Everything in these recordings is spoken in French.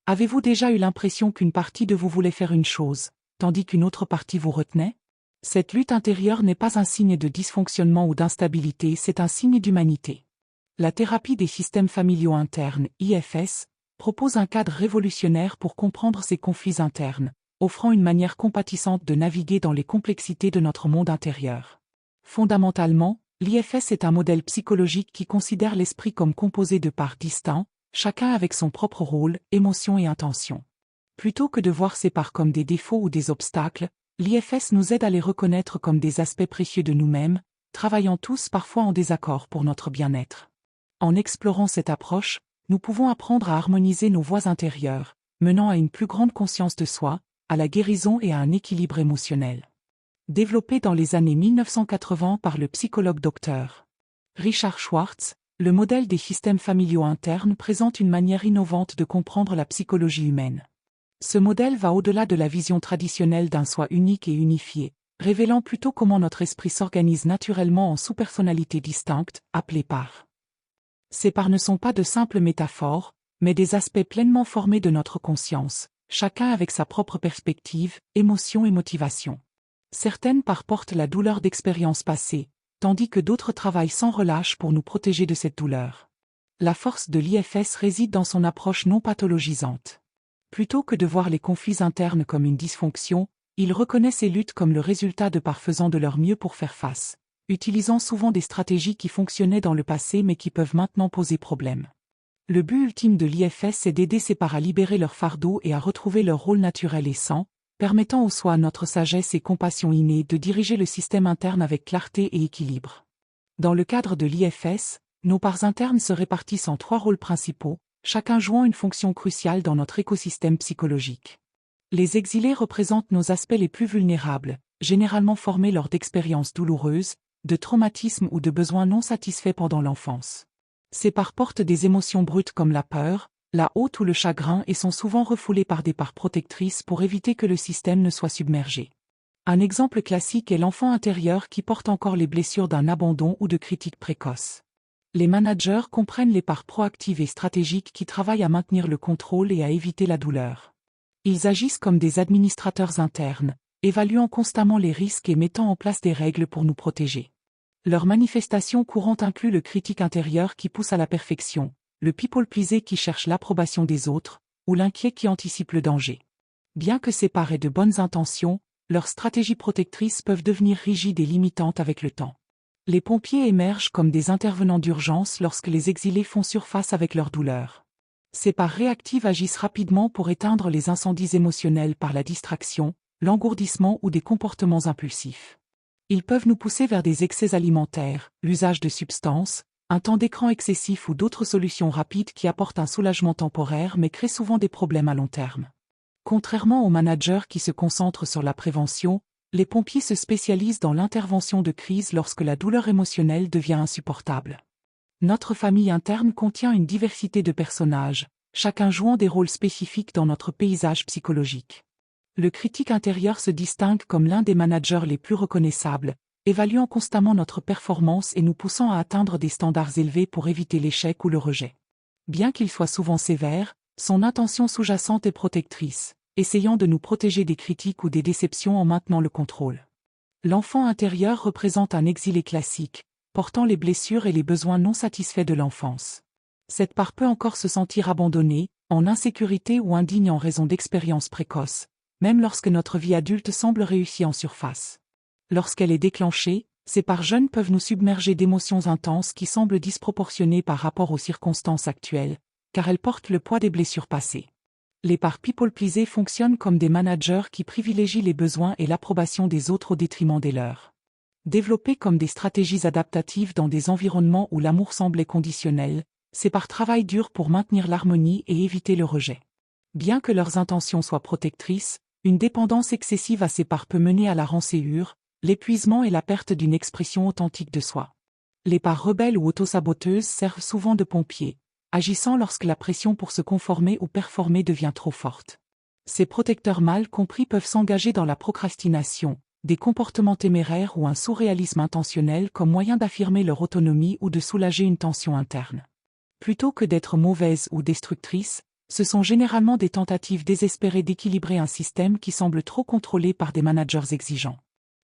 Avez-vous déjà eu l'impression qu'une partie de vous voulait faire une chose, tandis qu'une autre partie vous retenait? Cette lutte intérieure n'est pas un signe de dysfonctionnement ou d'instabilité, c'est un signe d'humanité. La thérapie des systèmes familiaux internes, IFS, propose un cadre révolutionnaire pour comprendre ces conflits internes, offrant une manière compatissante de naviguer dans les complexités de notre monde intérieur. Fondamentalement, l'IFS est un modèle psychologique qui considère l'esprit comme composé de parts distinctes, chacun avec son propre rôle, émotion et intention. Plutôt que de voir ces parts comme des défauts ou des obstacles, l'IFS nous aide à les reconnaître comme des aspects précieux de nous-mêmes, travaillant tous parfois en désaccord pour notre bien-être. En explorant cette approche, nous pouvons apprendre à harmoniser nos voies intérieures, menant à une plus grande conscience de soi, à la guérison et à un équilibre émotionnel. Développé dans les années 1980 par le psychologue Dr. Richard Schwartz, le modèle des systèmes familiaux internes présente une manière innovante de comprendre la psychologie humaine. Ce modèle va au-delà de la vision traditionnelle d'un soi unique et unifié, révélant plutôt comment notre esprit s'organise naturellement en sous-personnalités distinctes, appelées parts. Ces parts ne sont pas de simples métaphores, mais des aspects pleinement formés de notre conscience, chacun avec sa propre perspective, émotion et motivation. Certaines parts portent la douleur d'expériences passées, tandis que d'autres travaillent sans relâche pour nous protéger de cette douleur. La force de l'IFS réside dans son approche non pathologisante. Plutôt que de voir les conflits internes comme une dysfonction, il reconnaît ces luttes comme le résultat de parts faisant de leur mieux pour faire face, utilisant souvent des stratégies qui fonctionnaient dans le passé mais qui peuvent maintenant poser problème. Le but ultime de l'IFS est d'aider ces parts à libérer leur fardeau et à retrouver leur rôle naturel et sain, permettant au soi notre sagesse et compassion innée de diriger le système interne avec clarté et équilibre. Dans le cadre de l'IFS, nos parts internes se répartissent en 3 rôles principaux, chacun jouant une fonction cruciale dans notre écosystème psychologique. Les exilés représentent nos aspects les plus vulnérables, généralement formés lors d'expériences douloureuses, de traumatismes ou de besoins non satisfaits pendant l'enfance. Ces parts portent des émotions brutes comme la peur, la honte ou le chagrin et sont souvent refoulées par des parts protectrices pour éviter que le système ne soit submergé. Un exemple classique est l'enfant intérieur qui porte encore les blessures d'un abandon ou de critiques précoces. Les managers comprennent les parts proactives et stratégiques qui travaillent à maintenir le contrôle et à éviter la douleur. Ils agissent comme des administrateurs internes, évaluant constamment les risques et mettant en place des règles pour nous protéger. Leurs manifestations courantes incluent le critique intérieur qui pousse à la perfection, le people-pleaser qui cherche l'approbation des autres, ou l'inquiet qui anticipe le danger. Bien que ces parts aient de bonnes intentions, leurs stratégies protectrices peuvent devenir rigides et limitantes avec le temps. Les pompiers émergent comme des intervenants d'urgence lorsque les exilés font surface avec leur douleur. Ces parts réactives agissent rapidement pour éteindre les incendies émotionnels par la distraction, l'engourdissement ou des comportements impulsifs. Ils peuvent nous pousser vers des excès alimentaires, l'usage de substances, un temps d'écran excessif ou d'autres solutions rapides qui apportent un soulagement temporaire mais créent souvent des problèmes à long terme. Contrairement aux managers qui se concentrent sur la prévention, les pompiers se spécialisent dans l'intervention de crise lorsque la douleur émotionnelle devient insupportable. Notre famille interne contient une diversité de personnages, chacun jouant des rôles spécifiques dans notre paysage psychologique. Le critique intérieur se distingue comme l'un des managers les plus reconnaissables, évaluant constamment notre performance et nous poussant à atteindre des standards élevés pour éviter l'échec ou le rejet. Bien qu'il soit souvent sévère, son intention sous-jacente est protectrice, essayant de nous protéger des critiques ou des déceptions en maintenant le contrôle. L'enfant intérieur représente un exilé classique, portant les blessures et les besoins non satisfaits de l'enfance. Cette part peut encore se sentir abandonnée, en insécurité ou indigne en raison d'expériences précoces, même lorsque notre vie adulte semble réussie en surface. Lorsqu'elle est déclenchée, ces parts jeunes peuvent nous submerger d'émotions intenses qui semblent disproportionnées par rapport aux circonstances actuelles, car elles portent le poids des blessures passées. Les parts people-pleaser fonctionnent comme des managers qui privilégient les besoins et l'approbation des autres au détriment des leurs. Développées comme des stratégies adaptatives dans des environnements où l'amour semblait conditionnel, ces parts travaillent dur pour maintenir l'harmonie et éviter le rejet. Bien que leurs intentions soient protectrices, une dépendance excessive à ces parts peut mener à la rancéure, l'épuisement et la perte d'une expression authentique de soi. Les parts rebelles ou autosaboteuses servent souvent de pompiers, agissant lorsque la pression pour se conformer ou performer devient trop forte. Ces protecteurs mal compris peuvent s'engager dans la procrastination, des comportements téméraires ou un surréalisme intentionnel comme moyen d'affirmer leur autonomie ou de soulager une tension interne. Plutôt que d'être mauvaises ou destructrices, Ce sont généralement des tentatives désespérées d'équilibrer un système qui semble trop contrôlé par des managers exigeants.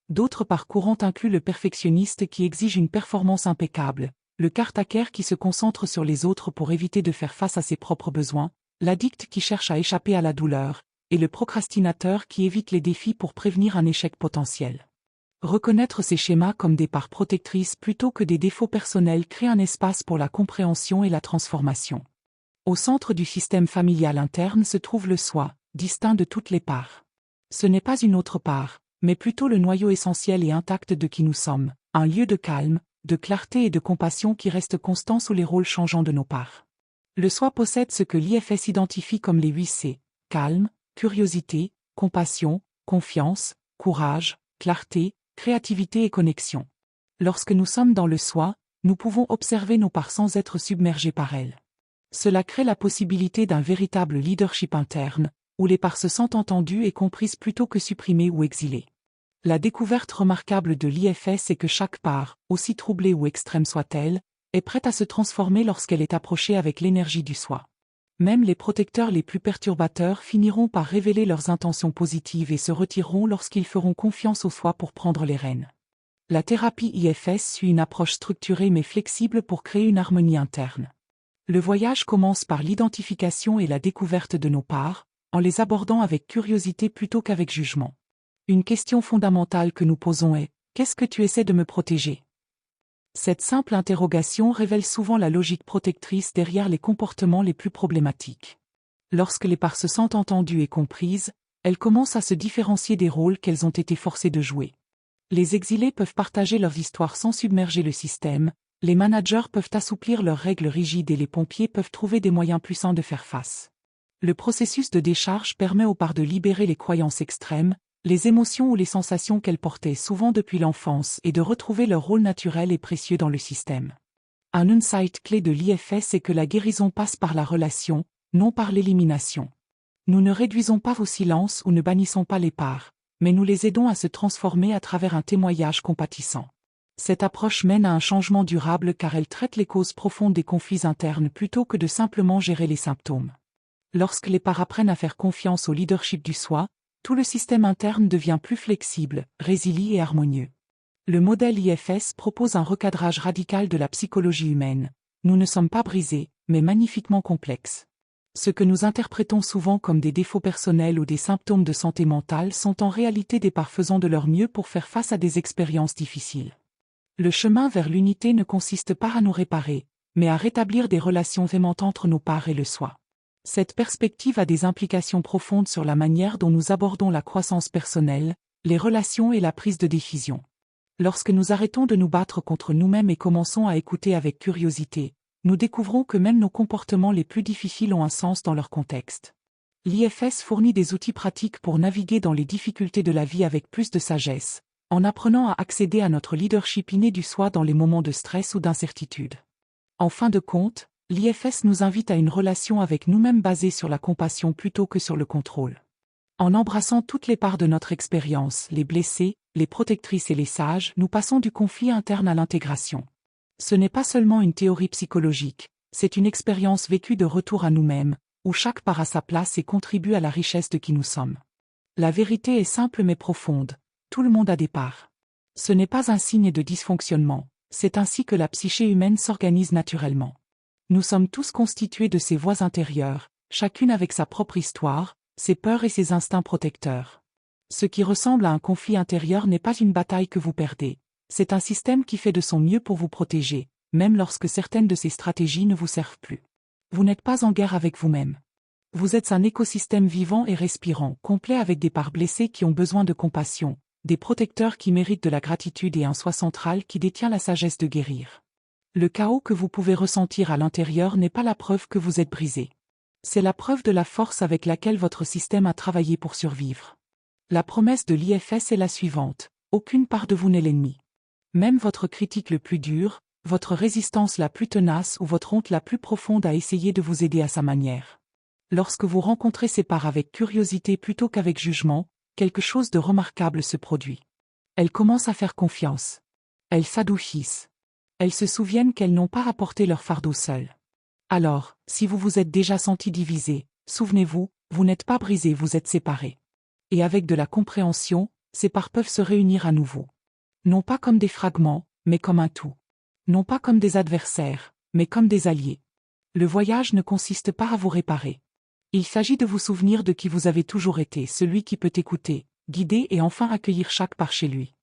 D'autres parcours incluent le perfectionniste qui exige une performance impeccable, le cartaker qui se concentre sur les autres pour éviter de faire face à ses propres besoins, l'addict qui cherche à échapper à la douleur, et le procrastinateur qui évite les défis pour prévenir un échec potentiel. Reconnaître ces schémas comme des parts protectrices plutôt que des défauts personnels crée un espace pour la compréhension et la transformation. Au centre du système familial interne se trouve le soi, distinct de toutes les parts. Ce n'est pas une autre part, mais plutôt le noyau essentiel et intact de qui nous sommes, un lieu de calme, de clarté et de compassion qui reste constant sous les rôles changeants de nos parts. Le soi possède ce que l'IFS identifie comme les 8 C, calme, curiosité, compassion, confiance, courage, clarté, créativité et connexion. Lorsque nous sommes dans le soi, nous pouvons observer nos parts sans être submergés par elles. Cela crée la possibilité d'un véritable leadership interne, où les parts se sentent entendues et comprises plutôt que supprimées ou exilées. La découverte remarquable de l'IFS est que chaque part, aussi troublée ou extrême soit-elle, est prête à se transformer lorsqu'elle est approchée avec l'énergie du soi. Même les protecteurs les plus perturbateurs finiront par révéler leurs intentions positives et se retireront lorsqu'ils feront confiance au soi pour prendre les rênes. La thérapie IFS suit une approche structurée mais flexible pour créer une harmonie interne. Le voyage commence par l'identification et la découverte de nos parts, en les abordant avec curiosité plutôt qu'avec jugement. Une question fondamentale que nous posons est « Qu'est-ce que tu essaies de me protéger ?» Cette simple interrogation révèle souvent la logique protectrice derrière les comportements les plus problématiques. Lorsque les parts se sentent entendues et comprises, elles commencent à se différencier des rôles qu'elles ont été forcées de jouer. Les exilés peuvent partager leurs histoires sans submerger le système, les managers peuvent assouplir leurs règles rigides et les pompiers peuvent trouver des moyens puissants de faire face. Le processus de décharge permet aux parts de libérer les croyances extrêmes, les émotions ou les sensations qu'elles portaient souvent depuis l'enfance et de retrouver leur rôle naturel et précieux dans le système. Un insight clé de l'IFS est que la guérison passe par la relation, non par l'élimination. Nous ne réduisons pas vos silences ou ne bannissons pas les parts, mais nous les aidons à se transformer à travers un témoignage compatissant. Cette approche mène à un changement durable car elle traite les causes profondes des conflits internes plutôt que de simplement gérer les symptômes. Lorsque les parts apprennent à faire confiance au leadership du soi, tout le système interne devient plus flexible, résilient et harmonieux. Le modèle IFS propose un recadrage radical de la psychologie humaine. Nous ne sommes pas brisés, mais magnifiquement complexes. Ce que nous interprétons souvent comme des défauts personnels ou des symptômes de santé mentale sont en réalité des parts faisant de leur mieux pour faire face à des expériences difficiles. Le chemin vers l'unité ne consiste pas à nous réparer, mais à rétablir des relations aimantes entre nos parts et le soi. Cette perspective a des implications profondes sur la manière dont nous abordons la croissance personnelle, les relations et la prise de décision. Lorsque nous arrêtons de nous battre contre nous-mêmes et commençons à écouter avec curiosité, nous découvrons que même nos comportements les plus difficiles ont un sens dans leur contexte. L'IFS fournit des outils pratiques pour naviguer dans les difficultés de la vie avec plus de sagesse, en apprenant à accéder à notre leadership inné du soi dans les moments de stress ou d'incertitude. En fin de compte, l'IFS nous invite à une relation avec nous-mêmes basée sur la compassion plutôt que sur le contrôle. En embrassant toutes les parts de notre expérience, les blessés, les protectrices et les sages, nous passons du conflit interne à l'intégration. Ce n'est pas seulement une théorie psychologique, c'est une expérience vécue de retour à nous-mêmes, où chaque part a sa place et contribue à la richesse de qui nous sommes. La vérité est simple mais profonde. Tout le monde a des parts. Ce n'est pas un signe de dysfonctionnement, c'est ainsi que la psyché humaine s'organise naturellement. Nous sommes tous constitués de ces voix intérieures, chacune avec sa propre histoire, ses peurs et ses instincts protecteurs. Ce qui ressemble à un conflit intérieur n'est pas une bataille que vous perdez, c'est un système qui fait de son mieux pour vous protéger, même lorsque certaines de ces stratégies ne vous servent plus. Vous n'êtes pas en guerre avec vous-même. Vous êtes un écosystème vivant et respirant, complet avec des parts blessées qui ont besoin de compassion, des protecteurs qui méritent de la gratitude et un soi central qui détient la sagesse de guérir. Le chaos que vous pouvez ressentir à l'intérieur n'est pas la preuve que vous êtes brisé. C'est la preuve de la force avec laquelle votre système a travaillé pour survivre. La promesse de l'IFS est la suivante: aucune part de vous n'est l'ennemi. Même votre critique le plus dur, votre résistance la plus tenace ou votre honte la plus profonde a essayé de vous aider à sa manière. Lorsque vous rencontrez ces parts avec curiosité plutôt qu'avec jugement, quelque chose de remarquable se produit. Elles commencent à faire confiance. Elles s'adoucissent. Elles se souviennent qu'elles n'ont pas à porter leur fardeau seules. Alors, si vous vous êtes déjà senti divisé, Souvenez-vous, vous n'êtes pas brisés, vous êtes séparés. Et avec de la compréhension, ces parts peuvent se réunir à nouveau. Non pas comme des fragments, mais comme un tout. Non pas comme des adversaires, mais comme des alliés. Le voyage ne consiste pas à vous réparer. Il s'agit de vous souvenir de qui vous avez toujours été, celui qui peut écouter, guider et enfin accueillir chaque part chez lui.